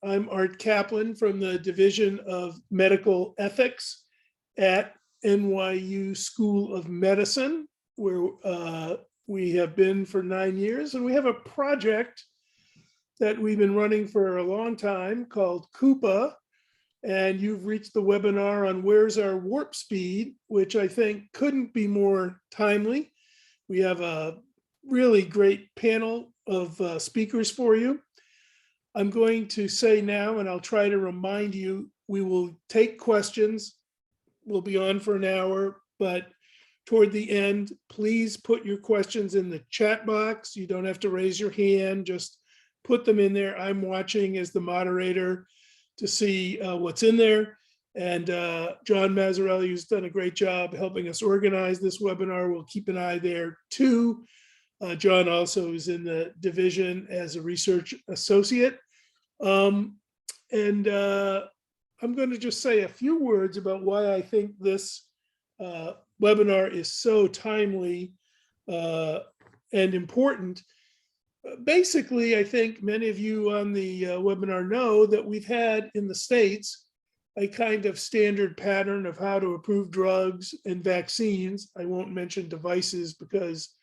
I'm Art Caplan from the Division of Medical Ethics at NYU School of Medicine, where we have been for 9 years. And we have a project that we've been running for a long time called CUPA. And you've reached the webinar on Where's Our Warp Speed, which I think couldn't be more timely. We have a really great panel of speakers for you. I'm going to say now, and I'll try to remind you, we will take questions. We'll be on for an hour, but toward the end, please put your questions in the chat box. You don't have to raise your hand, just put them in there. I'm watching as the moderator to see what's in there. And John Mazzarelli, who's done a great job helping us organize this webinar, will keep an eye there too. John also is in the division as a research associate. I'm going to just say a few words about why I think this webinar is so timely and important. Basically, I think many of you on the webinar know that we've had in the States a kind of standard pattern of how to approve drugs and vaccines. I won't mention devices because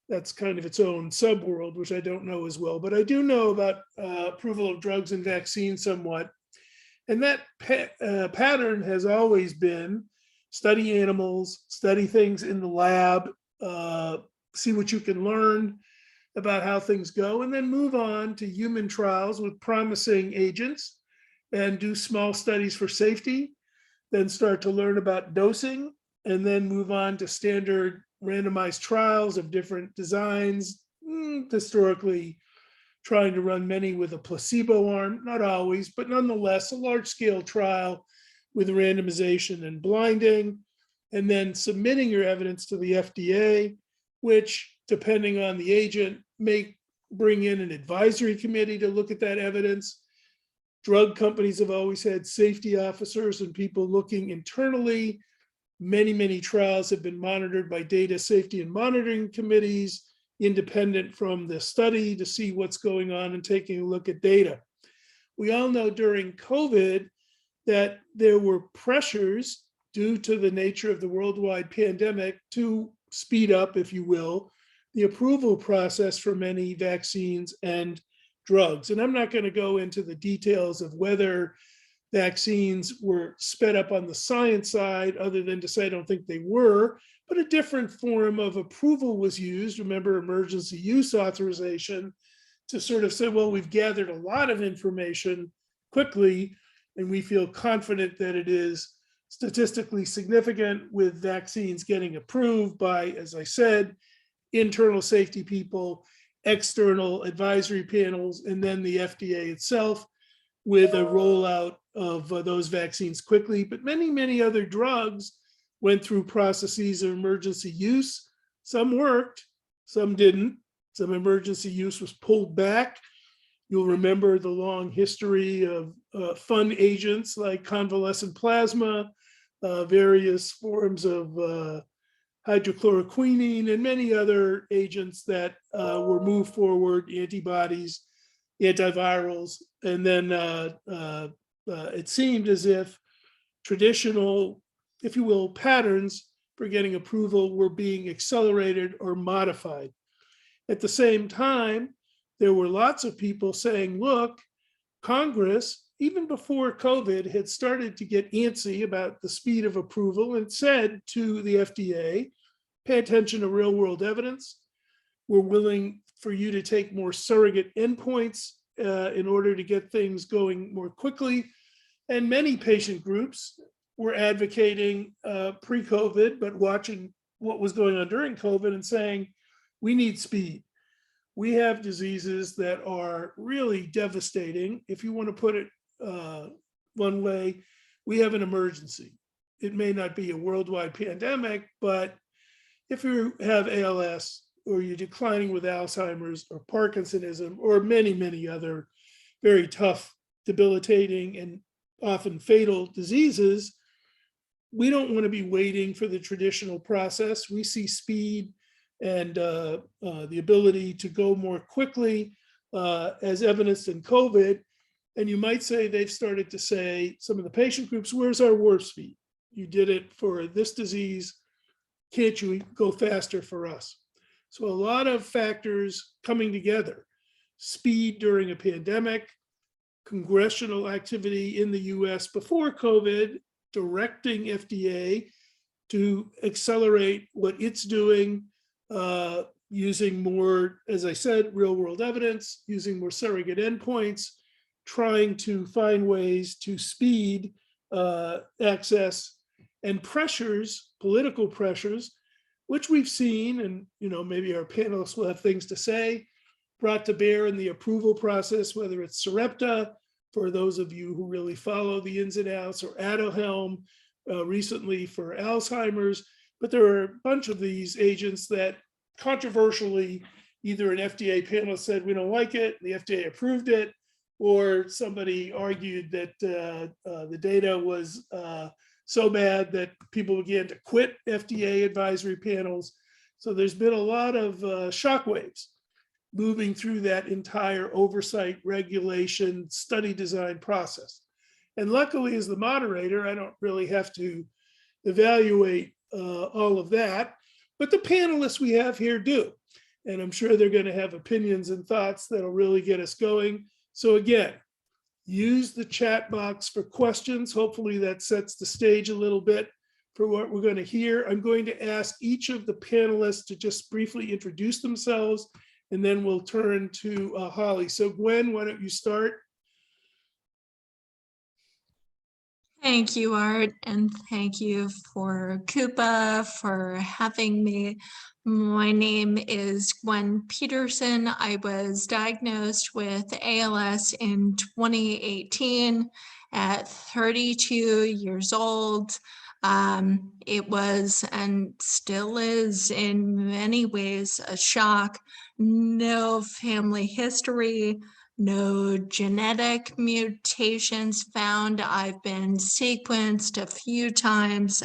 that's kind of its own subworld, which I don't know as well, but I do know about approval of drugs and vaccines somewhat. And that pattern has always been study animals, study things in the lab, see what you can learn about how things go, and then move on to human trials with promising agents and do small studies for safety, then start to learn about dosing, and then move on to standard randomized trials of different designs, historically trying to run many with a placebo arm, not always, but nonetheless a large-scale trial with randomization and blinding, and then submitting your evidence to the FDA, which, depending on the agent, may bring in an advisory committee to look at that evidence. Drug companies have always had safety officers and people looking internally. Many trials have been monitored by data safety and monitoring committees, independent from the study, to see what's going on and taking a look at data. We all know during COVID that there were pressures due to the nature of the worldwide pandemic to speed up, if you will, the approval process for many vaccines and drugs. And I'm not going to go into the details of whether vaccines were sped up on the science side, other than to say I don't think they were, but a different form of approval was used. Remember, emergency use authorization, to sort of say, well, we've gathered a lot of information quickly, and we feel confident that it is statistically significant with vaccines getting approved by, as I said, internal safety people, external advisory panels, and then the FDA itself, with a rollout of those vaccines quickly. But many other drugs went through processes of emergency use. Some worked, some didn't. Some emergency use was pulled back. You'll remember the long history of fun agents like convalescent plasma, various forms of hydroxychloroquine, and many other agents that were moved forward, antibodies, antivirals. And then it seemed as if traditional, if you will, patterns for getting approval were being accelerated or modified. At the same time, there were lots of people saying, look, Congress, even before COVID, had started to get antsy about the speed of approval and said to the FDA, pay attention to real world evidence. We're willing for you to take more surrogate endpoints in order to get things going more quickly. And many patient groups were advocating pre-COVID, but watching what was going on during COVID and saying, we need speed. We have diseases that are really devastating. If you want to put it one way, we have an emergency. It may not be a worldwide pandemic, but if you have ALS, or you're declining with Alzheimer's or Parkinsonism, or many other very tough, debilitating, and often fatal diseases, we don't want to be waiting for the traditional process. We see speed and the ability to go more quickly, as evidenced in COVID, And you might say they've started to say, some of the patient groups, where's our warp speed? You did it for this disease. Can't you go faster for us? So a lot of factors coming together. Speed during a pandemic, congressional activity in the US before COVID, directing FDA to accelerate what it's doing, using more, as I said, real world evidence, using more surrogate endpoints, trying to find ways to speed access, and pressures, political pressures, which we've seen, and maybe our panelists will have things to say, brought to bear in the approval process, whether it's Sarepta, for those of you who really follow the ins and outs, or Aduhelm recently for Alzheimer's. But there are a bunch of these agents that controversially, either an FDA panel said we don't like it, the FDA approved it, or somebody argued that the data was so bad that people began to quit FDA advisory panels. So there's been a lot of shockwaves moving through that entire oversight, regulation, study design process. And luckily, as the moderator, I don't really have to evaluate all of that, but the panelists we have here do. And I'm sure they're going to have opinions and thoughts that'll really get us going. So again, use the chat box for questions. Hopefully that sets the stage a little bit for what we're going to hear. I'm going to ask each of the panelists to just briefly introduce themselves, and then we'll turn to Holly. So Gwen, why don't you start? Thank you, Art, and thank you for Coupa for having me. My name is Gwen Peterson. I was diagnosed with ALS in 2018 at 32 years old. It was and still is in many ways a shock. No family history, no genetic mutations found. I've been sequenced a few times.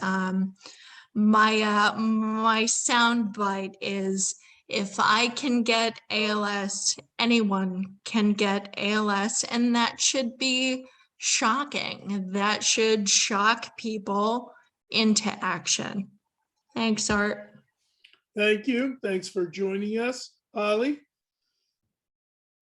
My sound bite is, if I can get ALS, anyone can get ALS, and that should be shocking. That should shock people into action. Thanks, Art. Thank you. Thanks for joining us. Holly?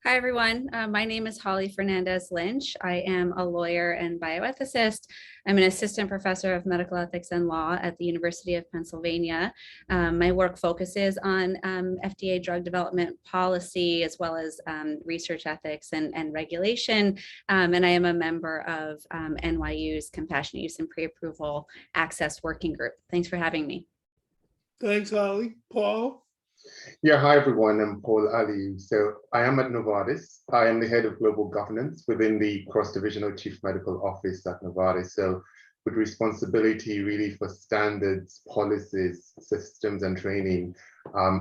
Hi, everyone. My name is Holly Fernandez Lynch. I am a lawyer and bioethicist. I'm an assistant professor of medical ethics and law at the University of Pennsylvania. My work focuses on FDA drug development policy, as well as research ethics and regulation. And I am a member of NYU's Compassionate Use and Pre-Approval Access Working Group. Thanks for having me. Thanks, Holly. Paul? Yeah, hi everyone, I'm Paul Aliu. So I am at Novartis. I am the head of global governance within the cross-divisional chief medical office at Novartis. So with responsibility really for standards, policies, systems, and training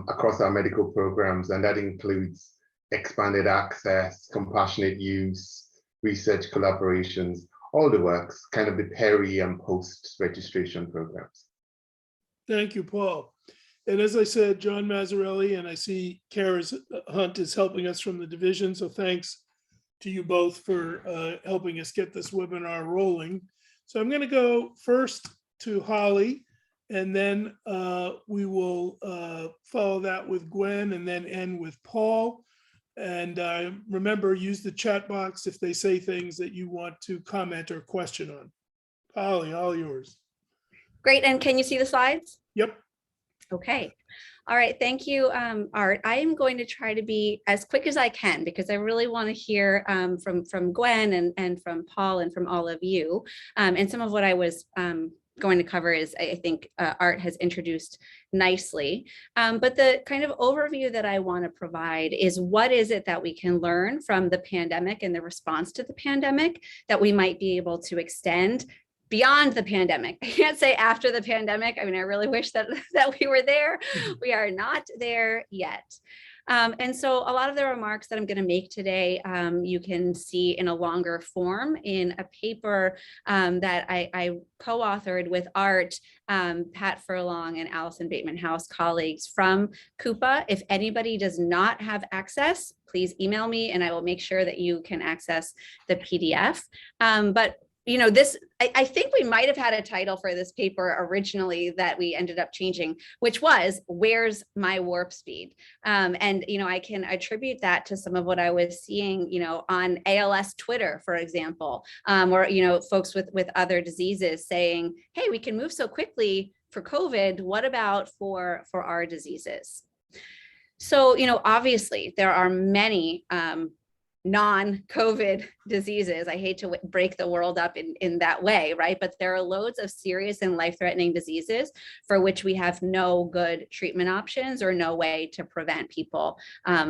across our medical programs. And that includes expanded access, compassionate use, research collaborations, all the works, kind of the peri and post-registration programs. Thank you, Paul. And as I said, John Mazzarelli, and I see Kara Hunt is helping us from the division. So thanks to you both for helping us get this webinar rolling. So I'm going to go first to Holly, and then we will follow that with Gwen, and then end with Paul. And remember, use the chat box if they say things that you want to comment or question on. Holly, all yours. Great. And can you see the slides? Yep. Okay. All right. Thank you, Art. I am going to try to be as quick as I can, because I really want to hear from Gwen and from Paul and from all of you. And some of what I was going to cover is, I think Art has introduced nicely. But the kind of overview that I want to provide is, what is it that we can learn from the pandemic and the response to the pandemic that we might be able to extend beyond the pandemic. I can't say after the pandemic. I mean, I really wish that we were there. We are not there yet. And so a lot of the remarks that I'm going to make today, you can see in a longer form in a paper that I co-authored with Art, Pat Furlong, and Allison Bateman House colleagues from Coupa. If anybody does not have access, please email me and I will make sure that you can access the PDF. But you know, I think we might have had a title for this paper originally that we ended up changing, which was "Where's My Warp Speed?" And, you know, I can attribute that to some of what I was seeing, you know, on ALS Twitter, for example, or, you know, folks with other diseases saying, hey, we can move so quickly for COVID. What about for our diseases? So, you know, obviously there are many non-COVID diseases. I hate to break the world up in that way, right? But there are loads of serious and life-threatening diseases for which we have no good treatment options or no way to prevent people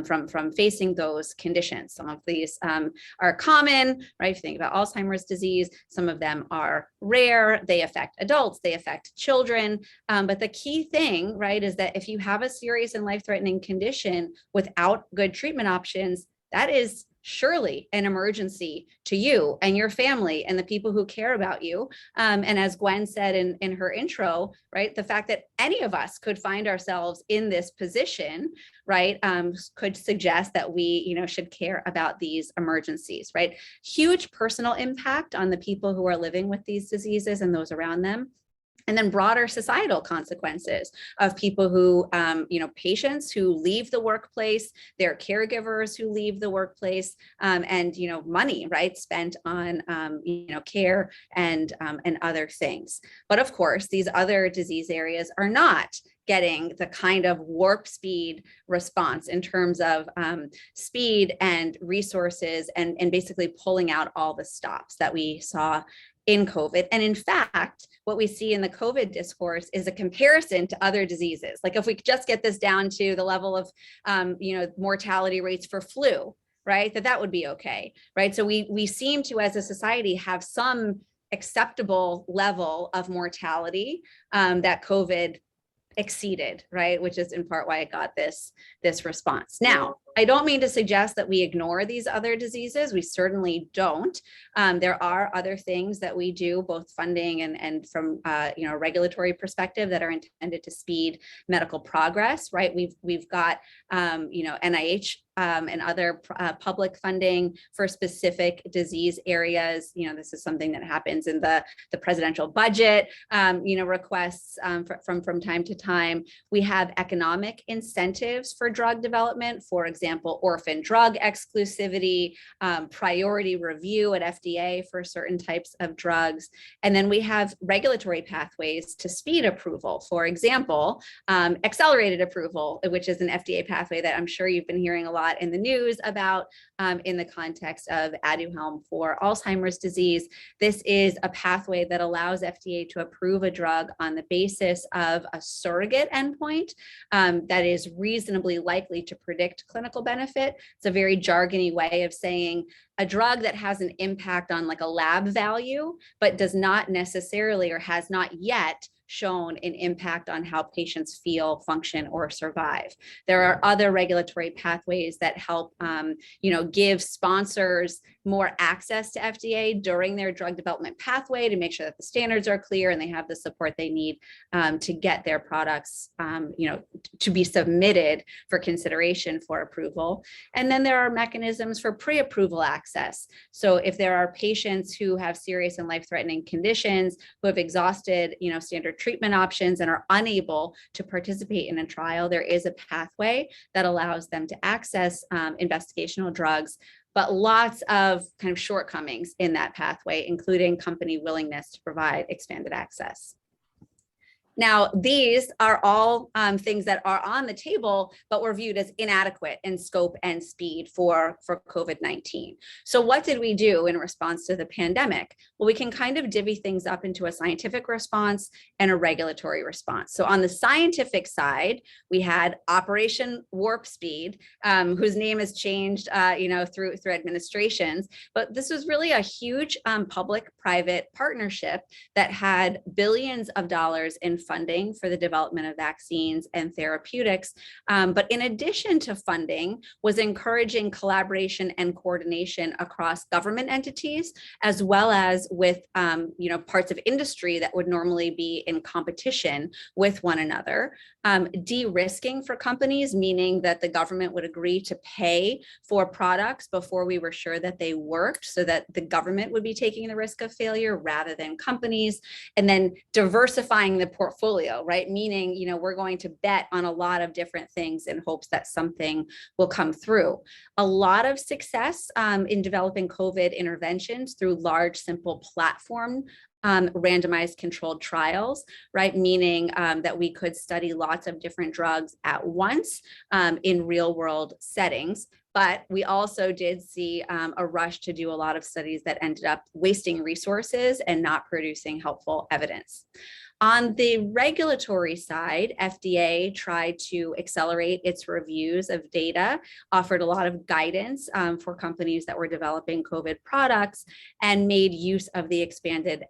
from facing those conditions. Some of these are common, right? If you think about Alzheimer's disease, some of them are rare. They affect adults, they affect children. But the key thing, right, is that if you have a serious and life-threatening condition without good treatment options, that is surely an emergency to you and your family and the people who care about you. And as Gwen said in her intro, right, the fact that any of us could find ourselves in this position, right, could suggest that we, you know, should care about these emergencies, right? Huge personal impact on the people who are living with these diseases and those around them. And then broader societal consequences of people who, you know, patients who leave the workplace, their caregivers who leave the workplace, and, you know, money, right, spent on, you know, care and other things. But of course, these other disease areas are not getting the kind of warp speed response in terms of speed and resources and basically pulling out all the stops that we saw in COVID. And in fact, what we see in the COVID discourse is a comparison to other diseases. Like if we could just get this down to the level of, you know, mortality rates for flu, right, that would be okay, right? So we seem to, as a society, have some acceptable level of mortality that COVID exceeded, right? Which is in part why it got this response. Now, I don't mean to suggest that we ignore these other diseases. We certainly don't. There are other things that we do, both funding and from you know, regulatory perspective, that are intended to speed medical progress, right? We've got you know, NIH and other public funding for specific disease areas. You know, this is something that happens in the presidential budget, you know, requests from time to time. We have economic incentives for drug development, for example, orphan drug exclusivity, priority review at FDA for certain types of drugs. And then we have regulatory pathways to speed approval. For example, accelerated approval, which is an FDA pathway that I'm sure you've been hearing a lot in the news about in the context of Aduhelm for Alzheimer's disease. This is a pathway that allows FDA to approve a drug on the basis of a surrogate endpoint that is reasonably likely to predict clinical benefit. It's a very jargony way of saying a drug that has an impact on like a lab value, but does not necessarily or has not yet shown an impact on how patients feel, function, or survive. There are other regulatory pathways that help, you know, give sponsors more access to FDA during their drug development pathway to make sure that the standards are clear and they have the support they need to get their products, you know, to be submitted for consideration for approval. And then there are mechanisms for pre-approval access. So if there are patients who have serious and life-threatening conditions who have exhausted, you know, standard treatment options and are unable to participate in a trial, there is a pathway that allows them to access investigational drugs, but lots of kind of shortcomings in that pathway, including company willingness to provide expanded access. Now, these are all things that are on the table, but were viewed as inadequate in scope and speed for COVID-19. So what did we do in response to the pandemic? Well, we can kind of divvy things up into a scientific response and a regulatory response. So on the scientific side, we had Operation Warp Speed, whose name has changed, you know, through administrations, but this was really a huge public-private partnership that had billions of dollars in funding for the development of vaccines and therapeutics. But in addition to funding, was encouraging collaboration and coordination across government entities, as well as with parts of industry that would normally be in competition with one another. De-risking for companies, meaning that the government would agree to pay for products before we were sure that they worked, so that the government would be taking the risk of failure rather than companies. And then diversifying the portfolio, right? Meaning, we're going to bet on a lot of different things in hopes that something will come through. A lot of success in developing COVID interventions through large, simple platform randomized controlled trials, right? Meaning that we could study lots of different drugs at once in real world settings. But we also did see a rush to do a lot of studies that ended up wasting resources and not producing helpful evidence. On the regulatory side, FDA tried to accelerate its reviews of data, offered a lot of guidance for companies that were developing COVID products, and made use of the expanded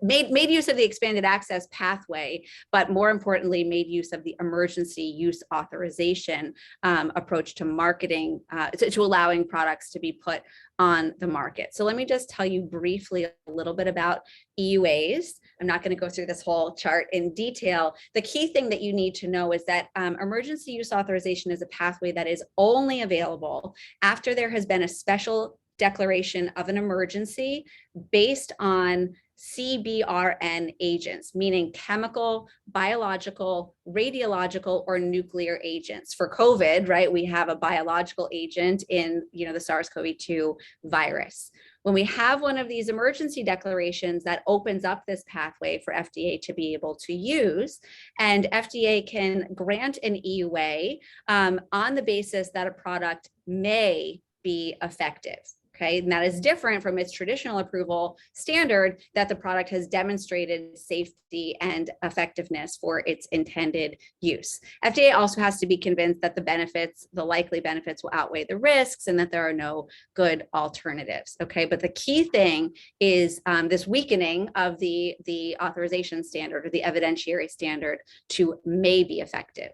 made use of the expanded access pathway, but more importantly, made use of the emergency use authorization approach to marketing, to allowing products to be put on the market. So let me just tell you briefly a little bit about EUAs. I'm not going to go through this whole chart in detail. The key thing that you need to know is that emergency use authorization is a pathway that is only available after there has been a special declaration of an emergency based on CBRN agents, meaning chemical, biological, radiological, or nuclear agents. For COVID, right, we have a biological agent in the SARS-CoV-2 virus. When we have one of these emergency declarations, that opens up this pathway for FDA to be able to use, and FDA can grant an EUA on the basis that a product may be effective. Okay, and that is different from its traditional approval standard that the product has demonstrated safety and effectiveness for its intended use. FDA also has to be convinced that the likely benefits will outweigh the risks and that there are no good alternatives. Okay, but the key thing is this weakening of the authorization standard or the evidentiary standard to may be effective.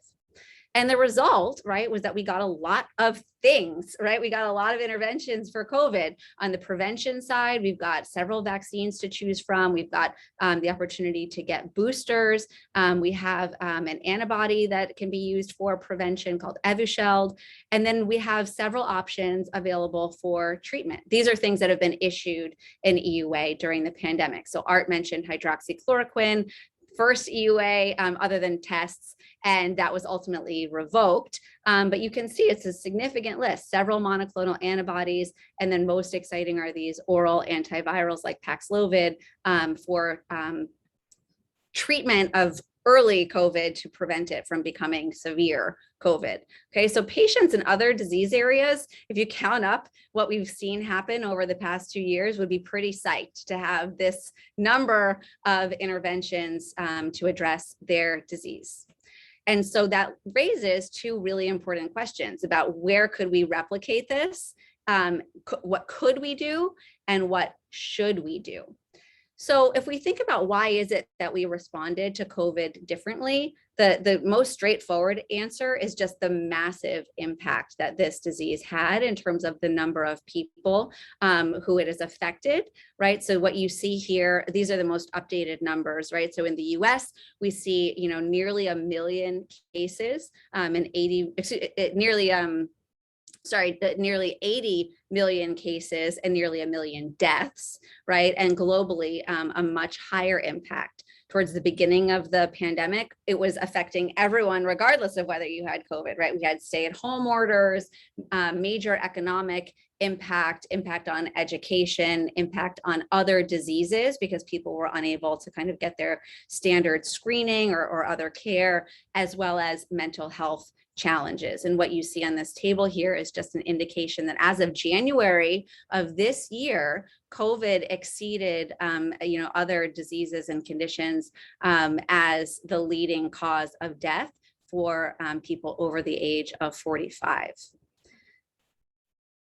And the result, right, was that we got a lot of things, right? We got a lot of interventions for COVID. On the prevention side, we've got several vaccines to choose from. We've got the opportunity to get boosters. We have an antibody that can be used for prevention called Evusheld. And then we have several options available for treatment. These are things that have been issued in EUA during the pandemic. So Art mentioned hydroxychloroquine, first EUA other than tests, and that was ultimately revoked. But you can see it's a significant list, several monoclonal antibodies, and then most exciting are these oral antivirals like Paxlovid for treatment of early COVID to prevent it from becoming severe COVID. Okay, so patients in other disease areas, if you count up what we've seen happen over the past 2 years, would be pretty psyched to have this number of interventions to address their disease. And so that raises two really important questions about where could we replicate this, what could we do, and what should we do? So if we think about why is it that we responded to COVID differently, the most straightforward answer is just the massive impact that this disease had in terms of the number of people who it has affected, right? So what you see here, these are the most updated numbers, right? So in the US, we see, nearly 1 million cases and nearly 80 million cases and nearly 1 million deaths, right? And globally, a much higher impact. Towards the beginning of the pandemic, it was affecting everyone, regardless of whether you had COVID, right? We had stay-at-home orders, major economic impact on education, impact on other diseases because people were unable to kind of get their standard screening or other care, as well as mental health challenges. And what you see on this table here is just an indication that as of January of this year, COVID exceeded, other diseases and conditions as the leading cause of death for people over the age of 45.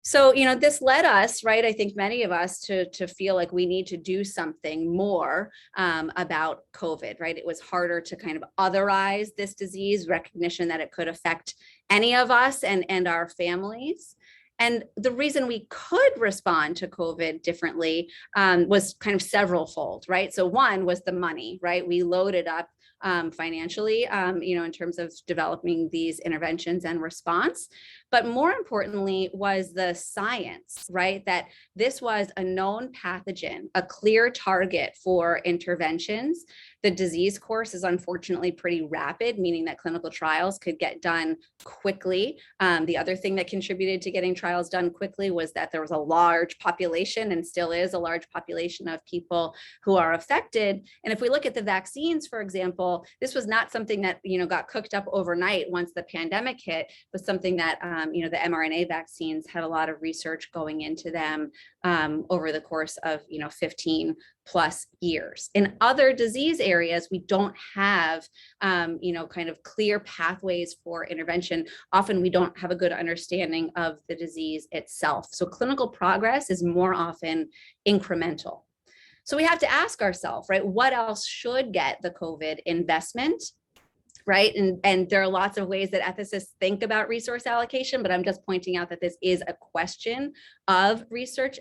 So, this led us, right, I think many of us to feel like we need to do something more about COVID, right? It was harder to kind of otherize this disease, recognition that it could affect any of us and our families. And the reason we could respond to COVID differently was kind of several-fold, right? So one was the money, right? We loaded up financially, in terms of developing these interventions and response. But more importantly was the science, right? That this was a known pathogen, a clear target for interventions. The disease course is unfortunately pretty rapid, meaning that clinical trials could get done quickly. The other thing that contributed to getting trials done quickly was that there was a large population, and still is a large population, of people who are affected. And if we look at the vaccines, for example, this was not something that got cooked up overnight once the pandemic hit, but something that the mRNA vaccines had a lot of research going into them over the course of 15 plus years. In other disease areas, we don't have kind of clear pathways for intervention. Often we don't have a good understanding of the disease itself. So clinical progress is more often incremental. So we have to ask ourselves, right, what else should get the COVID investment? Right. And there are lots of ways that ethicists think about resource allocation, but I'm just pointing out that this is a question of resource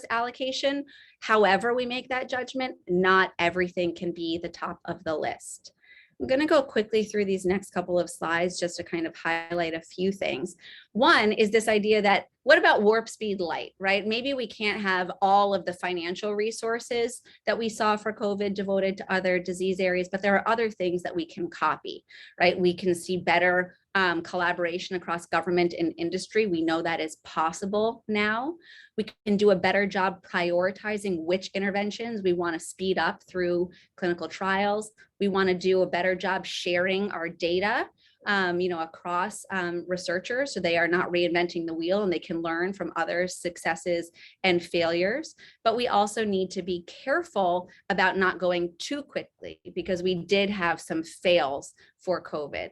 allocation. However, we make that judgment, not everything can be the top of the list. I'm going to go quickly through these next couple of slides just to kind of highlight a few things. One is this idea that, what about warp speed light, right? Maybe we can't have all of the financial resources that we saw for COVID devoted to other disease areas, but there are other things that we can copy, right? We can see better collaboration across government and industry. We know that is possible now. We can do a better job prioritizing which interventions we want to speed up through clinical trials. We want to do a better job sharing our data across researchers, so they are not reinventing the wheel and they can learn from others' successes and failures. But we also need to be careful about not going too quickly, because we did have some fails for COVID.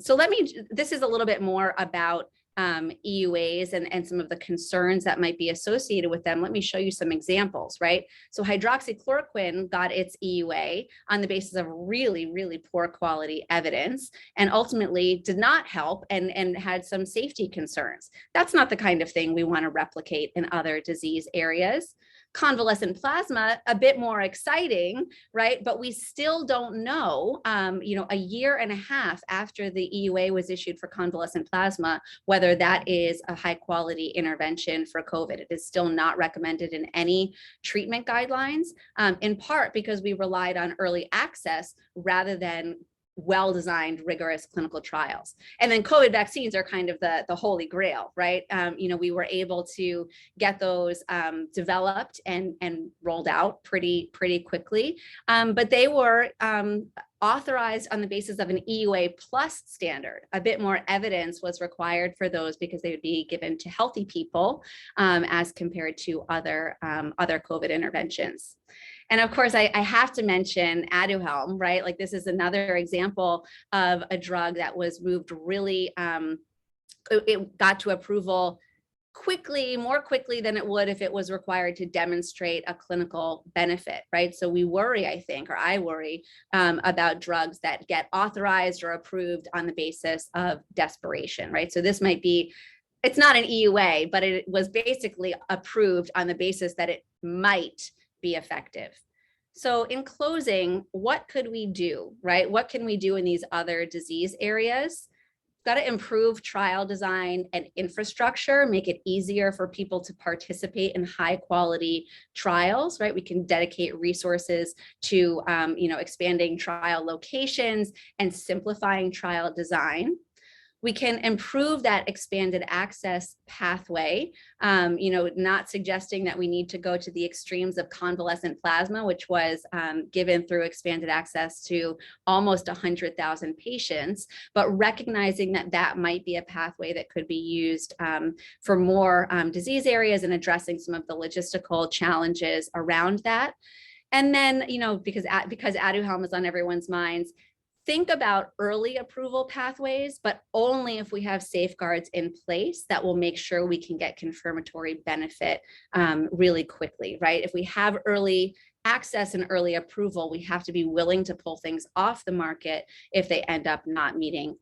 So this is a little bit more about EUAs and some of the concerns that might be associated with them. Let me show you some examples, right? So hydroxychloroquine got its EUA on the basis of really, really poor quality evidence, and ultimately did not help and had some safety concerns. That's not the kind of thing we want to replicate in other disease areas. Convalescent plasma, a bit more exciting, right? But we still don't know, a year and a half after the EUA was issued for convalescent plasma, whether that is a high quality intervention for COVID. It is still not recommended in any treatment guidelines, in part because we relied on early access rather than well-designed, rigorous clinical trials. And then COVID vaccines are kind of the holy grail, right? We were able to get those developed and rolled out pretty quickly, but they were authorized on the basis of an EUA plus standard. A bit more evidence was required for those because they would be given to healthy people as compared to other COVID interventions. And of course, I have to mention Aduhelm, right? Like, this is another example of a drug that was moved really, it got to approval quickly, more quickly than it would if it was required to demonstrate a clinical benefit, right? So we worry, I think, or I worry about drugs that get authorized or approved on the basis of desperation, right? So this might be, it's not an EUA, but it was basically approved on the basis that it might be effective. So in closing, what could we do, right? What can we do in these other disease areas? Got to improve trial design and infrastructure, make it easier for people to participate in high quality trials, right? We can dedicate resources to, expanding trial locations and simplifying trial design. We can improve that expanded access pathway, not suggesting that we need to go to the extremes of convalescent plasma, which was given through expanded access to almost 100,000 patients, but recognizing that that might be a pathway that could be used for more disease areas and addressing some of the logistical challenges around that. And then, because Aduhelm is on everyone's minds, think about early approval pathways, but only if we have safeguards in place that will make sure we can get confirmatory benefit really quickly, right? If we have early access and early approval, we have to be willing to pull things off the market if they end up not meeting,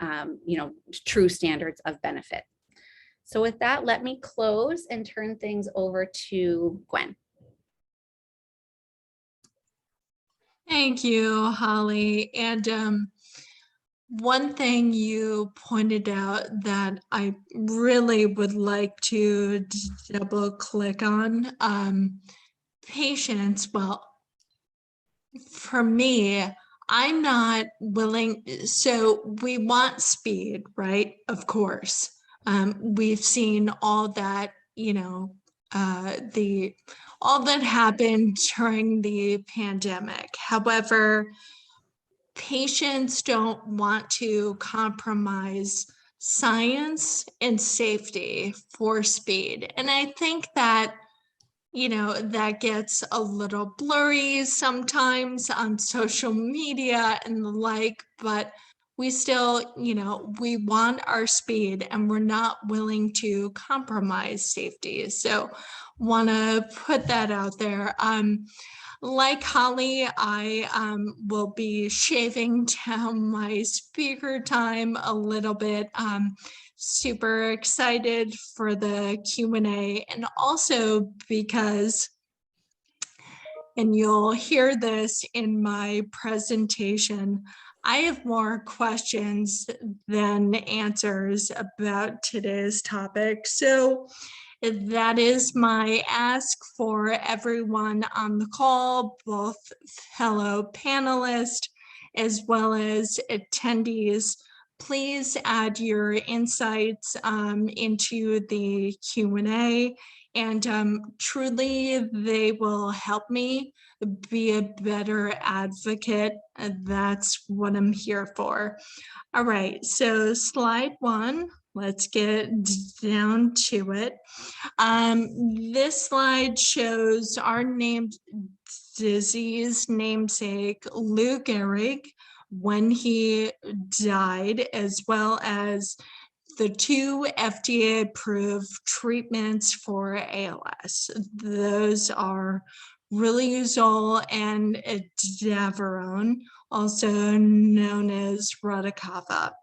true standards of benefit. So with that, let me close and turn things over to Gwen. Thank you, Holly. And one thing you pointed out that I really would like to double click on, patients. Well, for me, I'm not willing. So we want speed, right? Of course. We've seen all that, all that happened during the pandemic. However, patients don't want to compromise science and safety for speed. And I think that, that gets a little blurry sometimes on social media and the like, but we still, we want our speed and we're not willing to compromise safety. So want to put that out there. Like Holly, I will be shaving down my speaker time a little bit. Super excited for the Q&A, and also because, and you'll hear this in my presentation, I have more questions than answers about today's topic. So that is my ask for everyone on the call, both fellow panelists as well as attendees. Please add your insights into the Q&A, and truly they will help me be a better advocate. That's what I'm here for. All right, so slide 1. Let's get down to it. This slide shows our named disease namesake, Lou Gehrig, when he died, as well as the 2 FDA approved treatments for ALS. Those are riluzole and edaravone, also known as Radicava.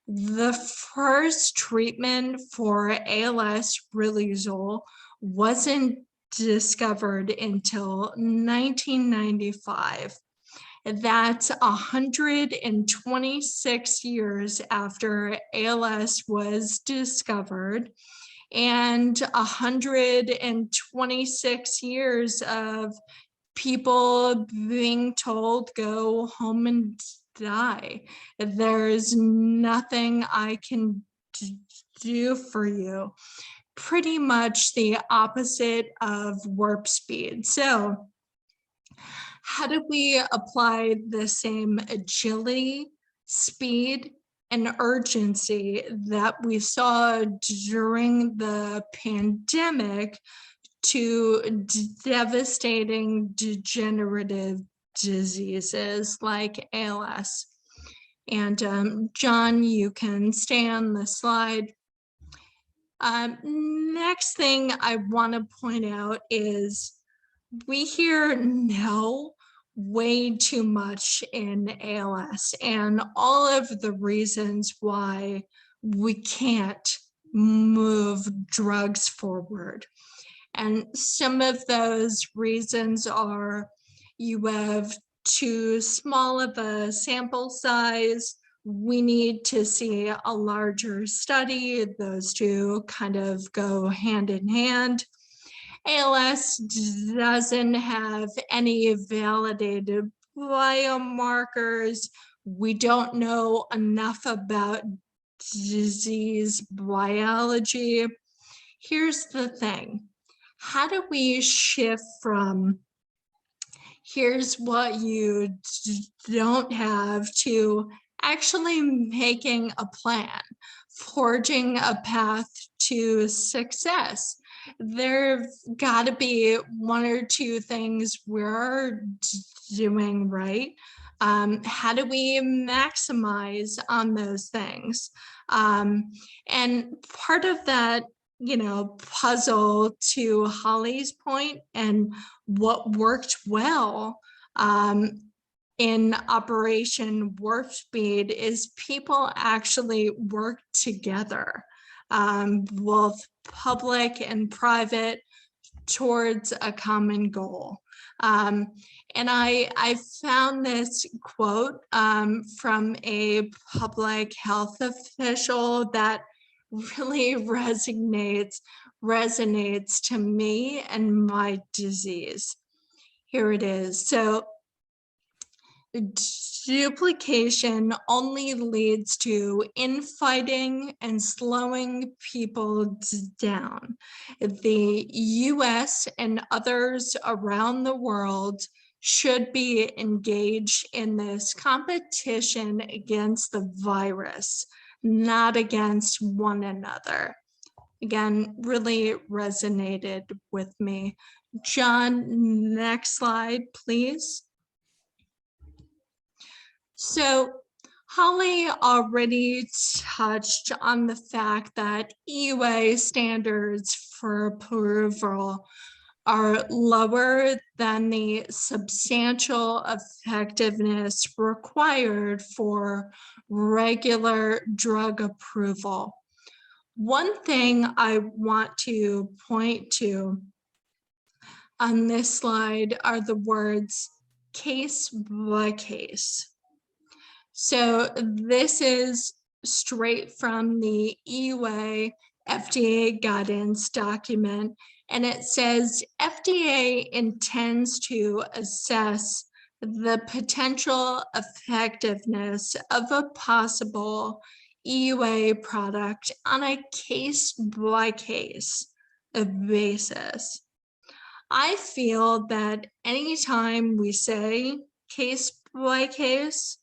The first treatment for ALS, riluzole, wasn't discovered until 1995. That's 126 years after ALS was discovered, and 126 years of people being told, go home and die. There's nothing I can do for you. Pretty much the opposite of warp speed. So how do we apply the same agility, speed, and urgency that we saw during the pandemic to devastating degenerative diseases like ALS? And John, you can stay on the slide. Next thing I want to point out is we hear no way too much in ALS and all of the reasons why we can't move drugs forward. And some of those reasons are you have too small of a sample size, we need to see a larger study. Those two kind of go hand in hand. ALS doesn't have any validated biomarkers. We don't know enough about disease biology. Here's the thing. How do we shift from here's what you don't have to actually making a plan, forging a path to success? There've got to be 1 or 2 things we're doing right. How do we maximize on those things? And part of that, puzzle to Holly's point and what worked well in Operation Warp Speed is people actually work together, both public and private, towards a common goal. And I found this quote from a public health official that really resonates to me and my disease. Here it is. So, duplication only leads to infighting and slowing people down. The US and others around the world should be engaged in this competition against the virus, not against one another. Again, really resonated with me. John, next slide, please. So Holly already touched on the fact that EUA standards for approval are lower than the substantial effectiveness required for regular drug approval. One thing I want to point to on this slide are the words case by case. So this is straight from the EUA FDA guidance document, and it says FDA intends to assess the potential effectiveness of a possible EUA product on a case-by-case basis. I feel that anytime we say case-by-case,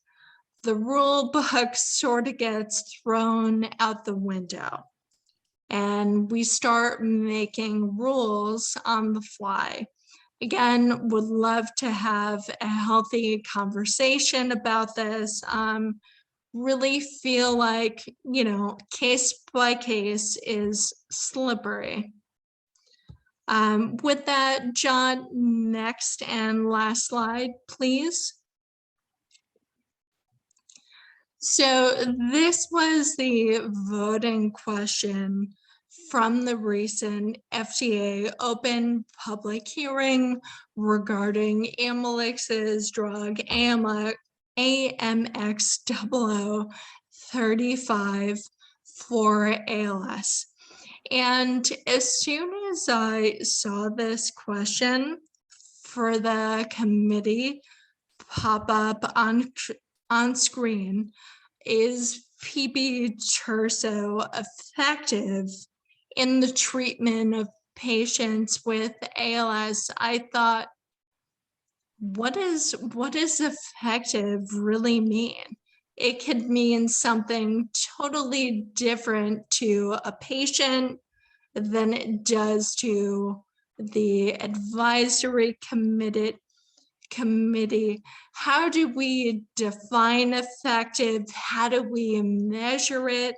the rule book sort of gets thrown out the window and we start making rules on the fly. Again, would love to have a healthy conversation about this. Really feel like, case by case is slippery. With that, John, next and last slide, please. So this was the voting question from the recent FDA open public hearing regarding Amylyx's drug AMX0035 for ALS. And as soon as I saw this question for the committee pop up on screen, is PB-Terso effective in the treatment of patients with ALS? I thought, what does effective really mean? It could mean something totally different to a patient than it does to the advisory committee. How do we define effective? How do we measure it?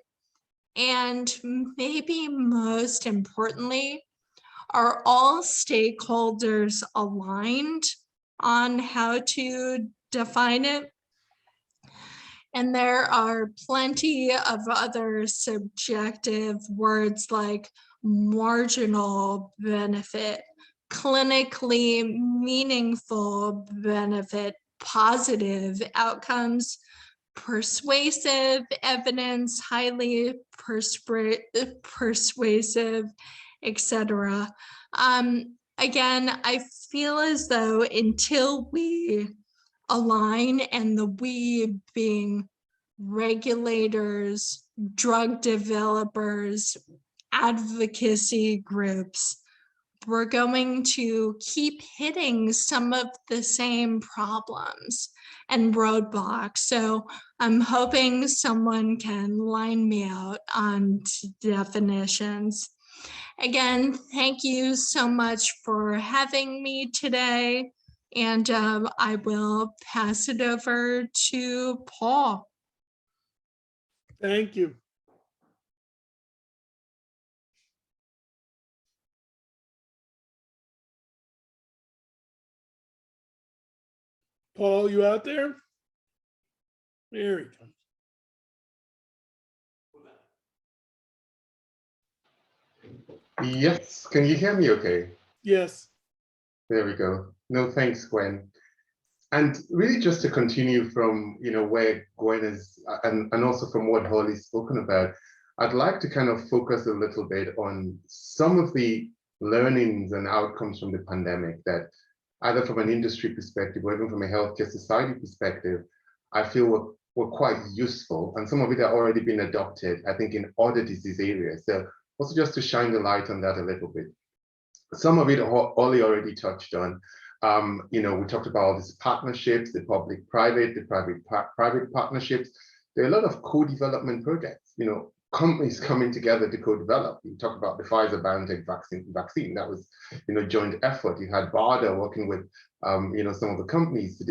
And maybe most importantly, are all stakeholders aligned on how to define it? And there are plenty of other subjective words like marginal benefit, clinically meaningful benefit, positive outcomes, persuasive evidence, highly persuasive, etc. Again, I feel as though until we align, and the we being regulators, drug developers, advocacy groups, we're going to keep hitting some of the same problems and roadblocks. So I'm hoping someone can line me out on definitions. Again, thank you so much for having me today. And I will pass it over to Paul. Thank you. Paul, you out there? There he comes. Yes, can you hear me okay? Yes. There we go. No, thanks, Gwen. And really just to continue from, where Gwen is, and also from what Holly's spoken about, I'd like to kind of focus a little bit on some of the learnings and outcomes from the pandemic that either from an industry perspective or even from a healthcare society perspective, I feel were quite useful. And some of it are already been adopted, I think, in other disease areas. So also just to shine the light on that a little bit. Some of it Holly already touched on. We talked about all these partnerships, the public-private, the private partnerships. There are a lot of co-development projects, companies coming together to co-develop. You talk about the Pfizer-BioNTech vaccine. That was, joint effort. You had BARDA working with, some of the companies to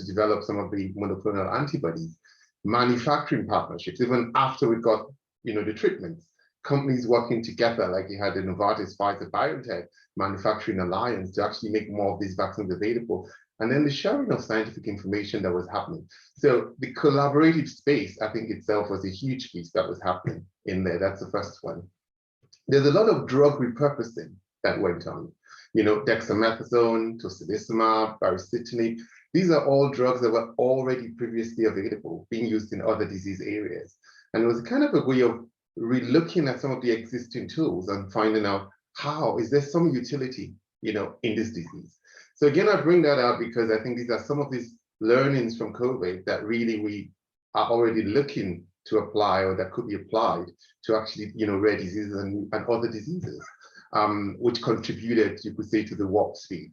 develop some of the monoclonal antibodies. Manufacturing partnerships, even after we got, the treatments. Companies working together, like you had the Novartis, Pfizer, BioNTech manufacturing alliance to actually make more of these vaccines available. And then the sharing of scientific information that was happening. So the collaborative space, I think itself was a huge piece that was happening in there. That's the first one. There's a lot of drug repurposing that went on. Dexamethasone, tocilizumab, baricitinib. These are all drugs that were already previously available, being used in other disease areas. And it was kind of a way of re-looking at some of the existing tools and finding out how is there some utility, in this disease. So again, I bring that up because I think these are some of these learnings from COVID that really we are already looking to apply or that could be applied to actually, rare diseases and other diseases, which contributed, you could say, to the warp speed.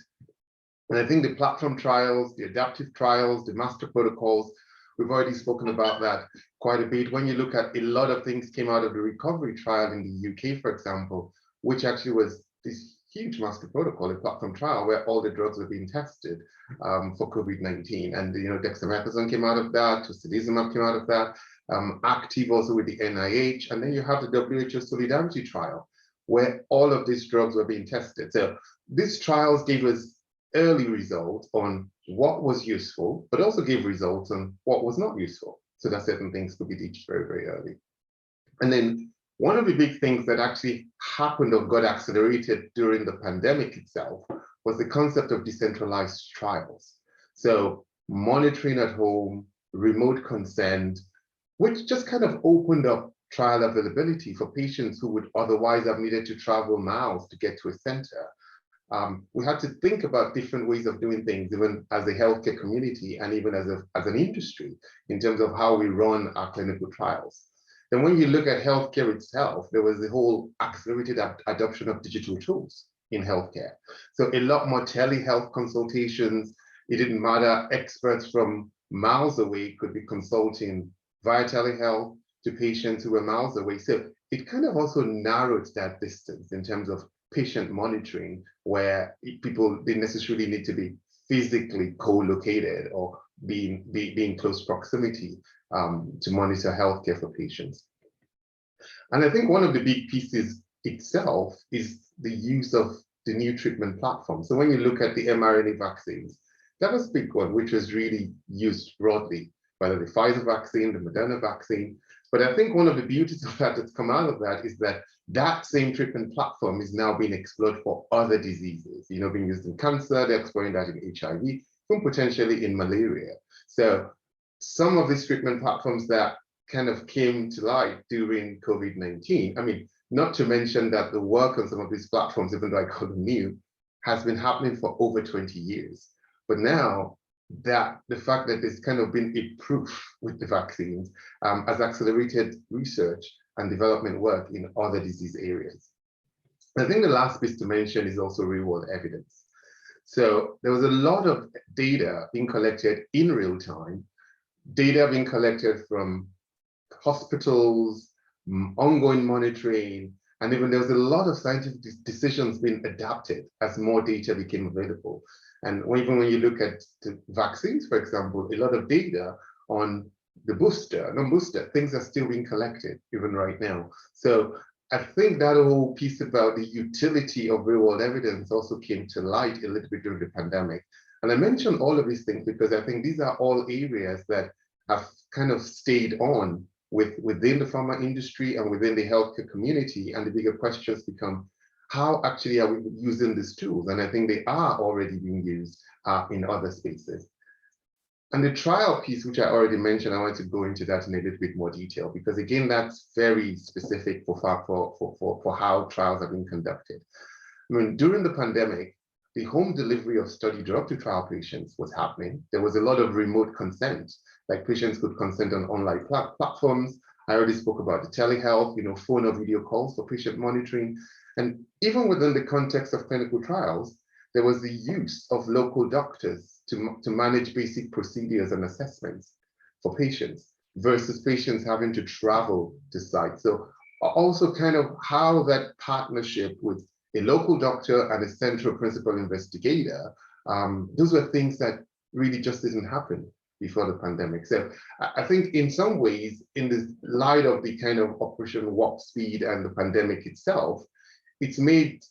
And I think the platform trials, the adaptive trials, the master protocols, we've already spoken about that quite a bit. When you look at a lot of things came out of the recovery trial in the UK, for example, which actually was this huge master protocol, a platform trial where all the drugs were being tested for COVID-19. And, dexamethasone came out of that, tocilizumab came out of that, active also with the NIH. And then you have the WHO Solidarity trial, where all of these drugs were being tested. So these trials gave us early results on what was useful, but also gave results on what was not useful. So that certain things could be reached very, very early. And then one of the big things that actually happened or got accelerated during the pandemic itself was the concept of decentralized trials. So monitoring at home, remote consent, which just kind of opened up trial availability for patients who would otherwise have needed to travel miles to get to a center. We had to think about different ways of doing things, even as a healthcare community and even as an industry, in terms of how we run our clinical trials. Then when you look at healthcare itself, there was the whole accelerated adoption of digital tools in healthcare. So a lot more telehealth consultations. It didn't matter, experts from miles away could be consulting via telehealth to patients who were miles away. So it kind of also narrowed that distance in terms of patient monitoring, where people didn't necessarily need to be physically co-located or be in close proximity to monitor healthcare for patients. And I think one of the big pieces itself is the use of the new treatment platform. So when you look at the mRNA vaccines, that was a big one, which was really used broadly, whether the Pfizer vaccine, the Moderna vaccine. But I think one of the beauties of that that's come out of that is that that same treatment platform is now being explored for other diseases, being used in cancer, they're exploring that in HIV, and potentially in malaria. So some of these treatment platforms that kind of came to light during COVID-19, I mean, not to mention that the work on some of these platforms, even though I call them new, has been happening for over 20 years. But now that the fact that there's kind of been a proof with the vaccines has accelerated research and development work in other disease areas. I think the last piece to mention is also real-world evidence. So there was a lot of data being collected in real time, data being collected from hospitals, ongoing monitoring, And even there was a lot of scientific decisions being adapted as more data became available. And even when you look at the vaccines, for example, a lot of data on the booster, non-booster, things are still being collected even right now. So I think that whole piece about the utility of real-world evidence also came to light a little bit during the pandemic. And I mention all of these things because I think these are all areas that have kind of stayed on within the pharma industry and within the healthcare community. And the bigger questions become, how actually are we using these tools? And I think they are already being used in other spaces. And the trial piece, which I already mentioned, I want to go into that in a little bit more detail, because again, that's very specific for how trials are being conducted. I mean, during the pandemic, the home delivery of study drug to trial patients was happening. There was a lot of remote consent, like patients could consent on online platforms. I already spoke about the telehealth, phone or video calls for patient monitoring. And even within the context of clinical trials, there was the use of local doctors to manage basic procedures and assessments for patients versus patients having to travel to sites. So also kind of how that partnership with a local doctor and a central principal investigator, those were things that really just didn't happen before the pandemic. So I think in some ways, in the light of the kind of Operation Warp Speed and the pandemic itself, it's made,